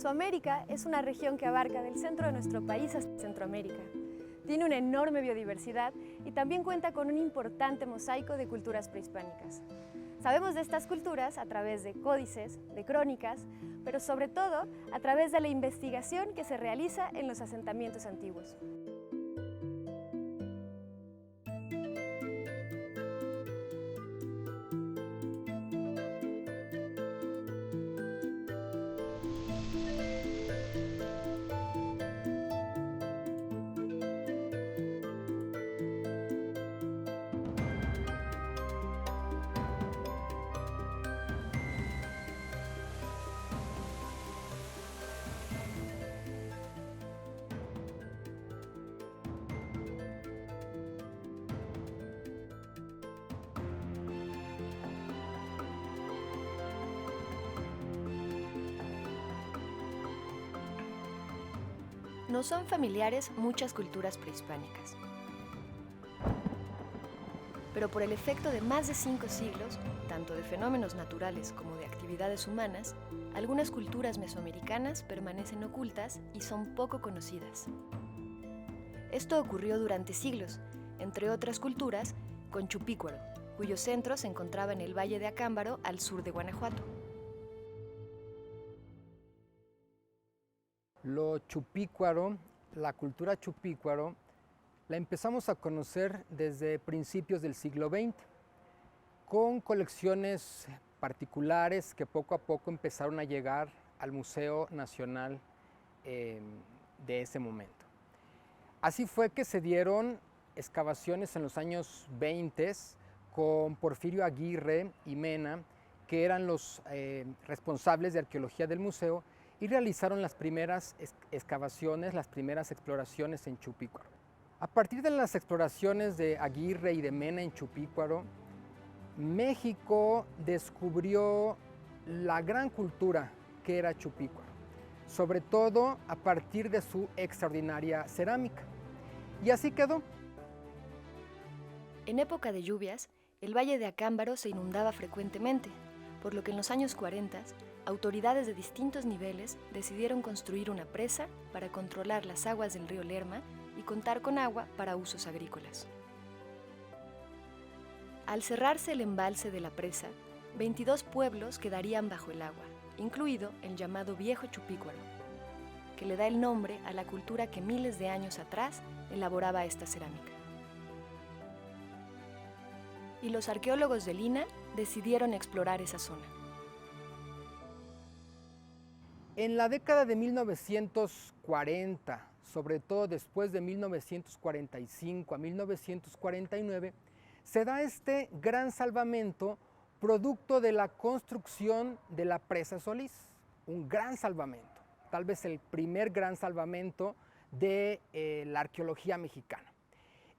Mesoamérica es una región que abarca del centro de nuestro país hasta Centroamérica. Tiene una enorme biodiversidad y también cuenta con un importante mosaico de culturas prehispánicas. Sabemos de estas culturas a través de códices, de crónicas, pero sobre todo a través de la investigación que se realiza en los asentamientos antiguos. Nos son familiares muchas culturas prehispánicas. Pero por el efecto de más de 5 siglos, tanto de fenómenos naturales como de actividades humanas, algunas culturas mesoamericanas permanecen ocultas y son poco conocidas. Esto ocurrió durante siglos, entre otras culturas, con Chupícuaro, cuyo centro se encontraba en el Valle de Acámbaro, al sur de Guanajuato. Lo chupícuaro, la cultura chupícuaro, la empezamos a conocer desde principios del siglo XX, con colecciones particulares que poco a poco empezaron a llegar al Museo Nacional de ese momento. Así fue que se dieron excavaciones en los años 20 con Porfirio Aguirre y Mena, que eran los responsables de arqueología del museo, y realizaron las primeras excavaciones, las primeras exploraciones en Chupícuaro. A partir de las exploraciones de Aguirre y de Mena en Chupícuaro, México descubrió la gran cultura que era Chupícuaro, sobre todo a partir de su extraordinaria cerámica. Y así quedó. En época de lluvias, el Valle de Acámbaro se inundaba frecuentemente, por lo que en los años 40, autoridades de distintos niveles decidieron construir una presa para controlar las aguas del río Lerma y contar con agua para usos agrícolas. Al cerrarse el embalse de la presa, 22 pueblos quedarían bajo el agua, incluido el llamado Viejo Chupícuaro, que le da el nombre a la cultura que miles de años atrás elaboraba esta cerámica. Y los arqueólogos de Lina decidieron explorar esa zona. En la década de 1940, sobre todo después de 1945 a 1949, se da este gran salvamento producto de la construcción de la presa Solís. Un gran salvamento, tal vez el primer gran salvamento de la arqueología mexicana.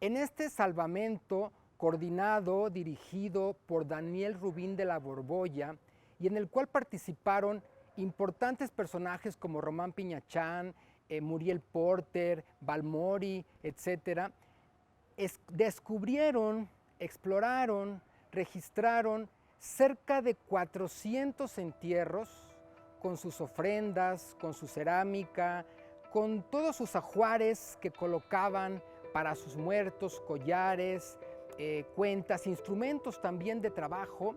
En este salvamento coordinado, dirigido por Daniel Rubín de la Borbolla, y en el cual participaron importantes personajes como Román Piñachán, Muriel Porter, Balmori, etc., descubrieron, exploraron, registraron cerca de 400 entierros con sus ofrendas, con su cerámica, con todos sus ajuares que colocaban para sus muertos, collares, cuentas, instrumentos también de trabajo,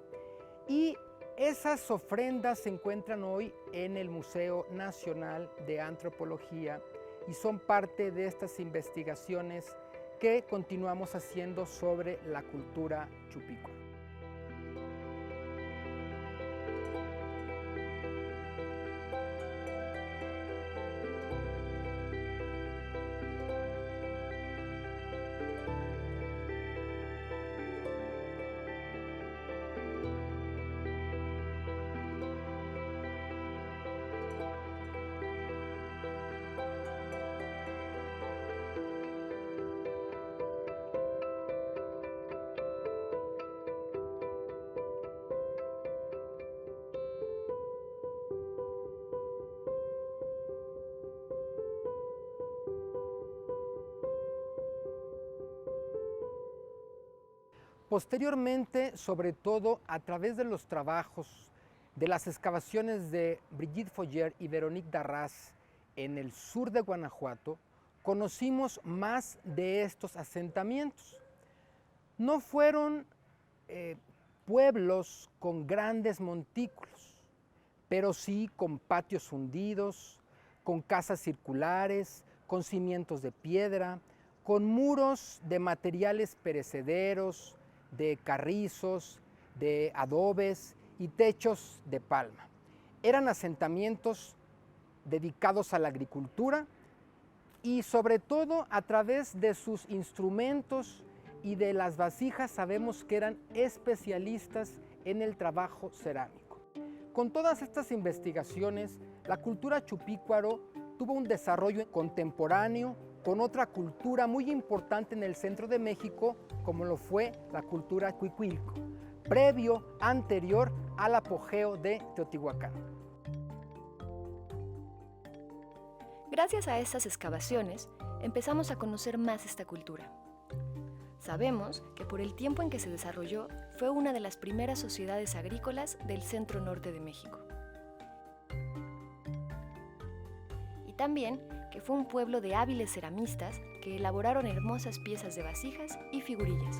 y esas ofrendas se encuentran hoy en el Museo Nacional de Antropología y son parte de estas investigaciones que continuamos haciendo sobre la cultura chupícuaro. Posteriormente, sobre todo a través de los trabajos De las excavaciones de Brigitte Foyer y Véronique Darras en el sur de Guanajuato, conocimos más de estos asentamientos. No fueron pueblos con grandes montículos, pero sí con patios hundidos, con casas circulares, con cimientos de piedra, con muros de materiales perecederos, de carrizos, de adobes y techos de palma. Eran asentamientos dedicados a la agricultura y sobre todo a través de sus instrumentos y de las vasijas sabemos que eran especialistas en el trabajo cerámico. Con todas estas investigaciones, la cultura chupícuaro tuvo un desarrollo contemporáneo con otra cultura muy importante en el centro de México, como lo fue la cultura cuicuilco, anterior al apogeo de Teotihuacán. Gracias a estas excavaciones, empezamos a conocer más esta cultura. Sabemos que por el tiempo en que se desarrolló, fue una de las primeras sociedades agrícolas del centro norte de México. Y también que fue un pueblo de hábiles ceramistas que elaboraron hermosas piezas de vasijas y figurillas.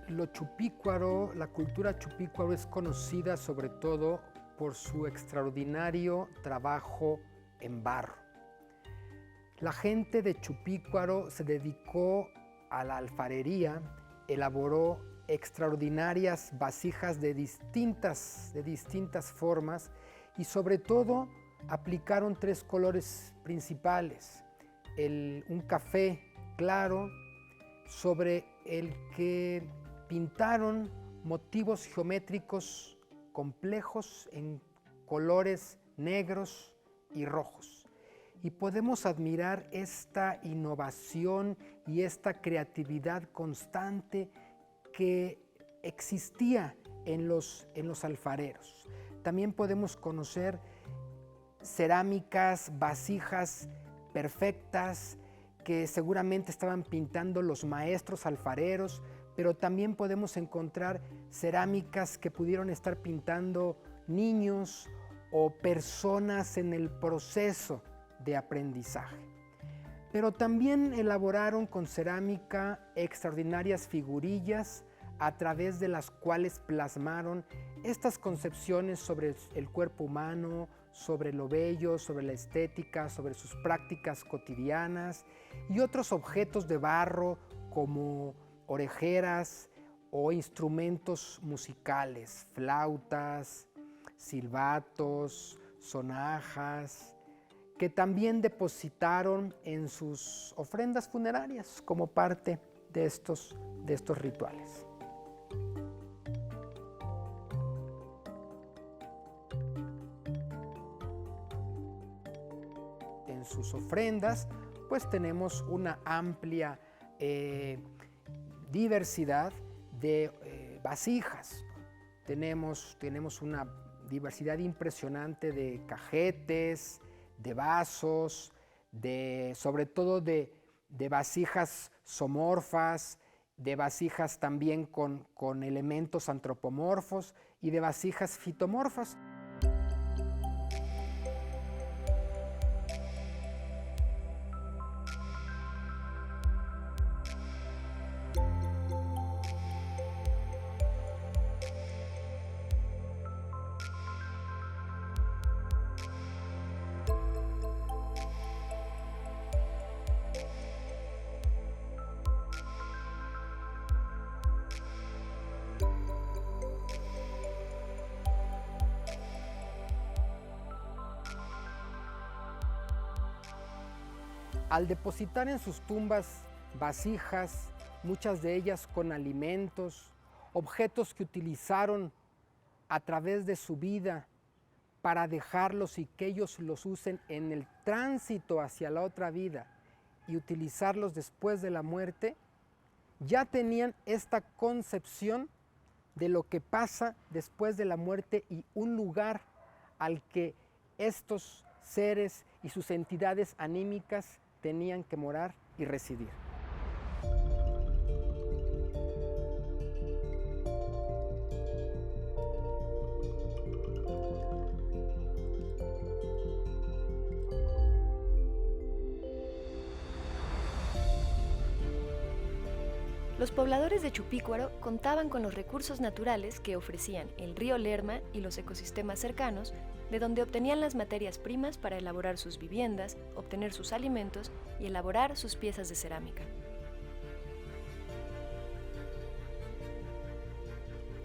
Lo chupícuaro, la cultura chupícuaro es conocida sobre todo por su extraordinario trabajo en barro. La gente de Chupícuaro se dedicó a la alfarería, elaboró extraordinarias vasijas de distintas formas y sobre todo aplicaron tres colores principales. Un café claro sobre el que pintaron motivos geométricos complejos en colores negros y rojos. Y podemos admirar esta innovación y esta creatividad constante que existía en los alfareros. También podemos conocer cerámicas, vasijas perfectas que seguramente estaban pintando los maestros alfareros, pero también podemos encontrar cerámicas que pudieron estar pintando niños o personas en el proceso de aprendizaje. Pero también elaboraron con cerámica extraordinarias figurillas a través de las cuales plasmaron estas concepciones sobre el cuerpo humano, sobre lo bello, sobre la estética, sobre sus prácticas cotidianas y otros objetos de barro como orejeras o instrumentos musicales, flautas, silbatos, sonajas, que también depositaron en sus ofrendas funerarias como parte de estos rituales. En sus ofrendas, pues tenemos una amplia diversidad de vasijas. Tenemos una diversidad impresionante de cajetes, de vasos, sobre todo de vasijas zoomorfas, de vasijas también con elementos antropomorfos y de vasijas fitomorfas. Al depositar en sus tumbas vasijas, muchas de ellas con alimentos objetos que utilizaron a través de su vida para dejarlos y que ellos los usen en el tránsito hacia la otra vida y utilizarlos después de la muerte, ya tenían esta concepción de lo que pasa después de la muerte y un lugar al que estos seres y sus entidades anímicas tenían que morar y residir. Los pobladores de Chupícuaro contaban con los recursos naturales que ofrecían el río Lerma y los ecosistemas cercanos, de donde obtenían las materias primas para elaborar sus viviendas, obtener sus alimentos y elaborar sus piezas de cerámica.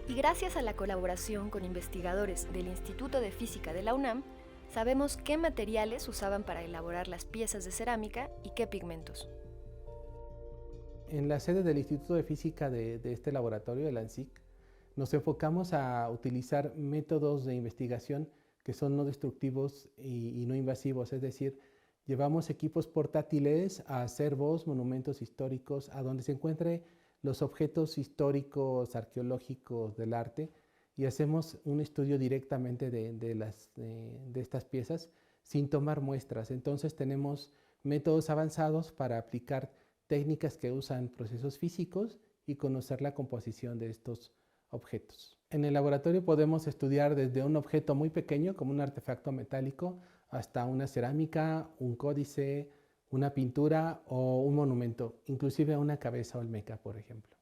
Y gracias a la colaboración con investigadores del Instituto de Física de la UNAM, sabemos qué materiales usaban para elaborar las piezas de cerámica y qué pigmentos. En la sede del Instituto de Física de este laboratorio, el ANSIC, nos enfocamos a utilizar métodos de investigación que son no destructivos y no invasivos, es decir, llevamos equipos portátiles a acervos, monumentos históricos, a donde se encuentren los objetos históricos, arqueológicos del arte y hacemos un estudio directamente de estas piezas sin tomar muestras. Entonces tenemos métodos avanzados para aplicar técnicas que usan procesos físicos y conocer la composición de estos objetos. En el laboratorio podemos estudiar desde un objeto muy pequeño, como un artefacto metálico, hasta una cerámica, un códice, una pintura o un monumento, inclusive una cabeza olmeca, por ejemplo.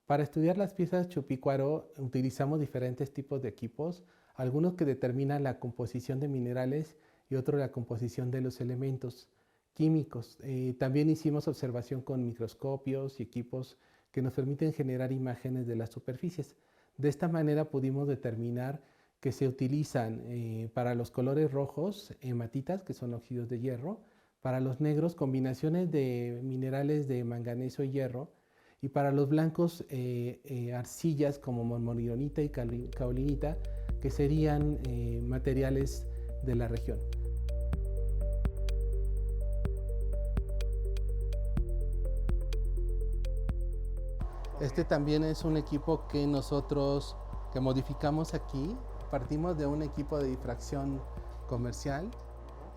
Para estudiar las piezas Chupícuaro utilizamos diferentes tipos de equipos, algunos que determinan la composición de minerales y otros la composición de los elementos químicos. También hicimos observación con microscopios y equipos que nos permiten generar imágenes de las superficies. De esta manera pudimos determinar que se utilizan para los colores rojos hematitas, que son óxidos de hierro, para los negros combinaciones de minerales de manganeso y hierro, y para los blancos arcillas como mormonionita y caolinita, que serían materiales de la región. Este también es un equipo que nosotros modificamos aquí. Partimos de un equipo de difracción comercial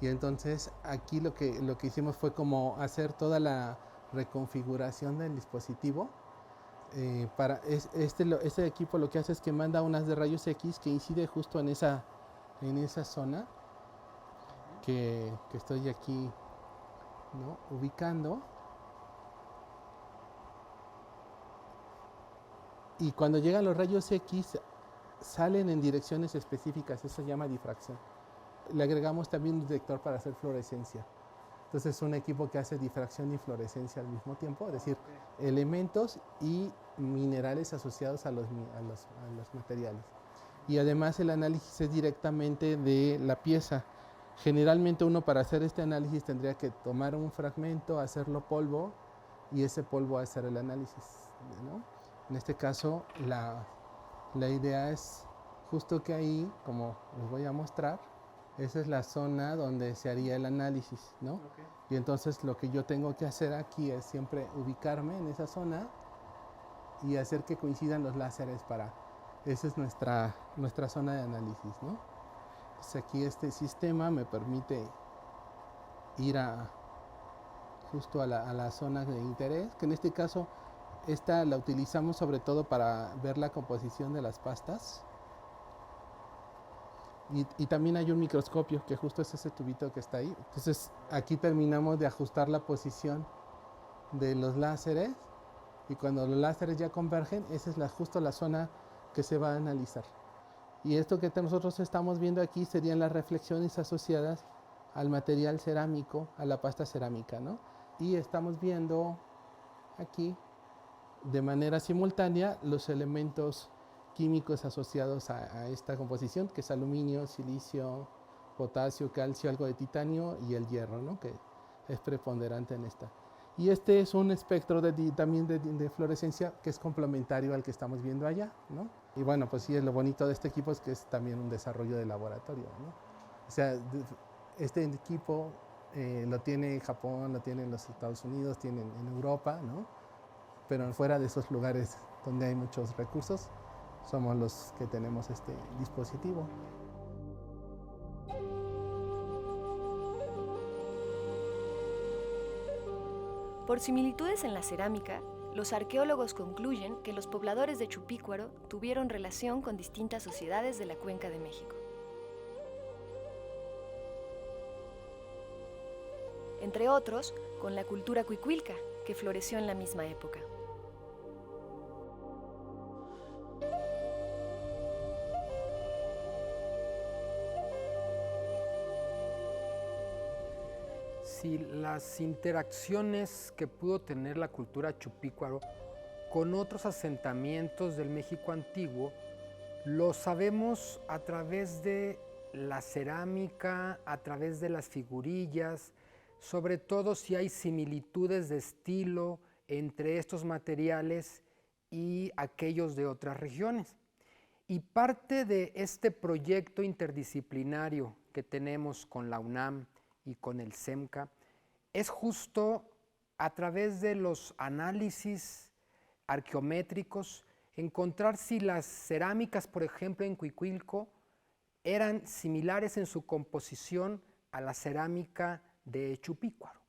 y entonces aquí lo que hicimos fue como hacer toda la reconfiguración del dispositivo. Este equipo lo que hace es que manda unas de rayos X que incide justo en esa zona que estoy aquí, ¿no?, ubicando. Y cuando llegan los rayos X salen en direcciones específicas, eso se llama difracción. Le agregamos también un detector para hacer fluorescencia. Entonces es un equipo que hace difracción y fluorescencia al mismo tiempo, es decir, elementos y minerales asociados a los materiales. Y además el análisis es directamente de la pieza. Generalmente uno para hacer este análisis tendría que tomar un fragmento, hacerlo polvo y ese polvo hacer el análisis, ¿no? En este caso, la idea es justo que ahí, como les voy a mostrar, esa es la zona donde se haría el análisis, ¿no? Okay. Y entonces lo que yo tengo que hacer aquí es siempre ubicarme en esa zona y hacer que coincidan los láseres para... Esa es nuestra zona de análisis, ¿no? Entonces aquí este sistema me permite ir justo a la zona de interés, que en este caso... Esta la utilizamos sobre todo para ver la composición de las pastas. Y también hay un microscopio, que justo es ese tubito que está ahí. Entonces aquí terminamos de ajustar la posición de los láseres. Y cuando los láseres ya convergen, esa es justo la zona que se va a analizar. Y esto que nosotros estamos viendo aquí serían las reflexiones asociadas al material cerámico, a la pasta cerámica, ¿no? Y estamos viendo aquí de manera simultánea los elementos químicos asociados a esta composición, que es aluminio, silicio, potasio, calcio, algo de titanio y el hierro, ¿no?, que es preponderante en esta. Y este es un espectro también de fluorescencia que es complementario al que estamos viendo allá, ¿no? Y bueno, pues sí, lo bonito de este equipo es que es también un desarrollo de laboratorio, ¿no? O sea, este equipo lo tiene Japón, lo tienen los Estados Unidos, tienen en Europa, ¿no? Pero fuera de esos lugares donde hay muchos recursos, somos los que tenemos este dispositivo. Por similitudes en la cerámica, los arqueólogos concluyen que los pobladores de Chupícuaro tuvieron relación con distintas sociedades de la Cuenca de México. Entre otros, con la cultura cuicuilca, que floreció en la misma época. Si las interacciones que pudo tener la cultura chupícuaro con otros asentamientos del México antiguo, lo sabemos a través de la cerámica, a través de las figurillas, sobre todo si hay similitudes de estilo entre estos materiales y aquellos de otras regiones. Y parte de este proyecto interdisciplinario que tenemos con la UNAM y con el CEMCA es justo a través de los análisis arqueométricos encontrar si las cerámicas, por ejemplo, en Cuicuilco, eran similares en su composición a la cerámica de Chupícuaro.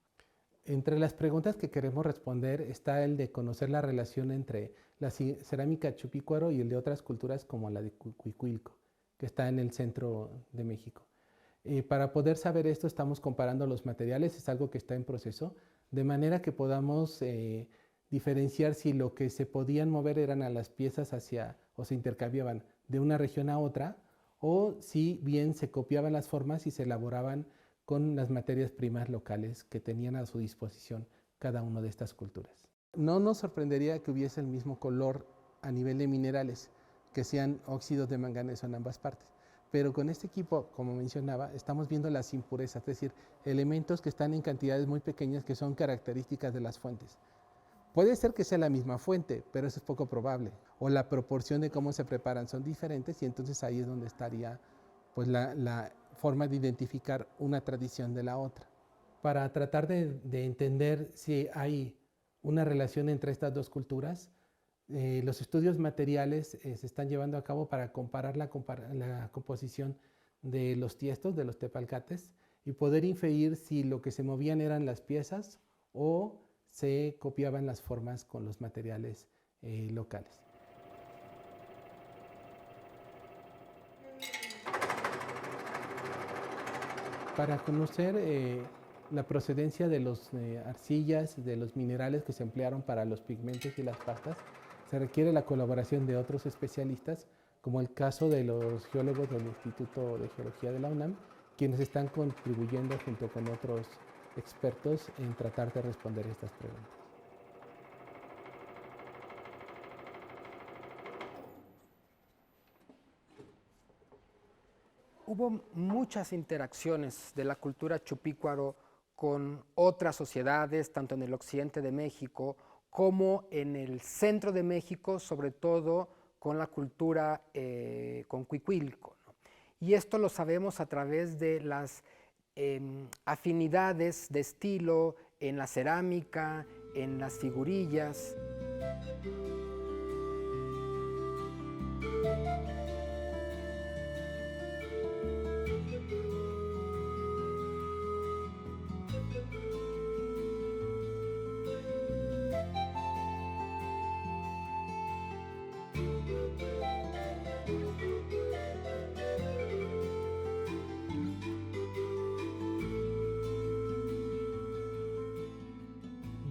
Entre las preguntas que queremos responder está el de conocer la relación entre la cerámica Chupícuaro y el de otras culturas como la de Cuicuilco, que está en el centro de México. Para poder saber esto estamos comparando los materiales, es algo que está en proceso, de manera que podamos diferenciar si lo que se podían mover eran a las piezas o se intercambiaban de una región a otra, o si bien se copiaban las formas y se elaboraban con las materias primas locales que tenían a su disposición cada una de estas culturas. No nos sorprendería que hubiese el mismo color a nivel de minerales, que sean óxidos de manganeso en ambas partes. Pero con este equipo, como mencionaba, estamos viendo las impurezas, es decir, elementos que están en cantidades muy pequeñas que son características de las fuentes. Puede ser que sea la misma fuente, pero eso es poco probable. O la proporción de cómo se preparan son diferentes y entonces ahí es donde estaría pues, la forma de identificar una tradición de la otra. Para tratar de entender si hay una relación entre estas dos culturas, los estudios materiales se están llevando a cabo para comparar la composición de los tiestos, de los tepalcates, y poder inferir si lo que se movían eran las piezas o se copiaban las formas con los materiales locales. Para conocer la procedencia de las arcillas, de los minerales que se emplearon para los pigmentos y las pastas, se requiere la colaboración de otros especialistas, como el caso de los geólogos del Instituto de Geología de la UNAM, quienes están contribuyendo junto con otros expertos en tratar de responder estas preguntas. Hubo muchas interacciones de la cultura chupícuaro con otras sociedades, tanto en el occidente de México como en el centro de México, sobre todo con la cultura con Cuicuilco, ¿no? Y esto lo sabemos a través de las afinidades de estilo en la cerámica, en las figurillas.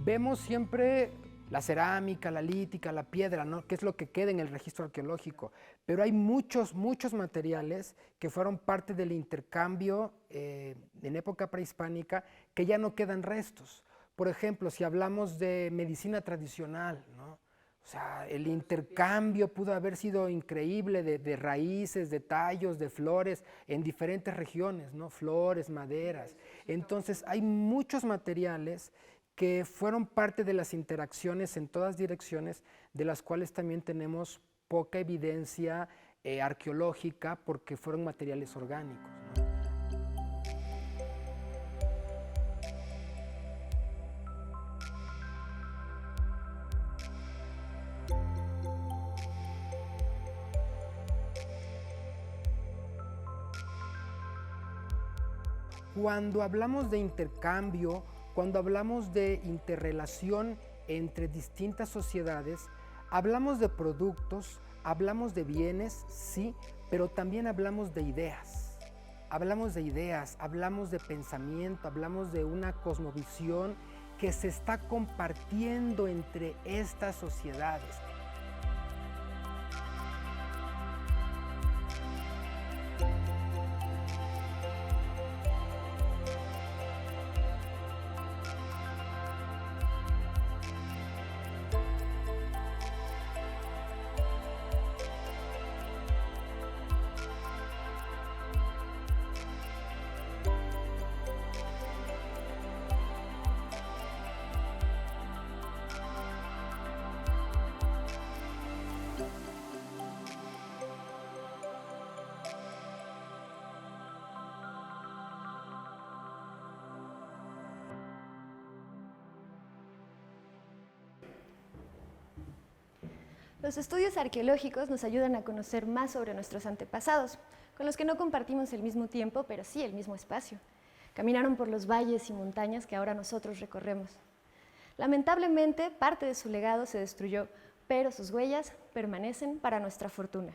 Vemos siempre la cerámica, la lítica, la piedra, ¿no? Que es lo que queda en el registro arqueológico. Pero hay muchos materiales que fueron parte del intercambio en época prehispánica que ya no quedan restos. Por ejemplo, si hablamos de medicina tradicional, ¿no? O sea, el intercambio pudo haber sido increíble de raíces, de tallos, de flores en diferentes regiones, ¿no? Flores, maderas. Entonces, hay muchos materiales que fueron parte de las interacciones en todas direcciones, de las cuales también tenemos poca evidencia arqueológica porque fueron materiales orgánicos, ¿no? Cuando hablamos de intercambio, cuando hablamos de interrelación entre distintas sociedades, hablamos de productos, hablamos de bienes, sí, pero también hablamos de ideas. Hablamos de ideas, hablamos de pensamiento, hablamos de una cosmovisión que se está compartiendo entre estas sociedades. Los estudios arqueológicos nos ayudan a conocer más sobre nuestros antepasados, con los que no compartimos el mismo tiempo, pero sí el mismo espacio. Caminaron por los valles y montañas que ahora nosotros recorremos. Lamentablemente, parte de su legado se destruyó, pero sus huellas permanecen para nuestra fortuna.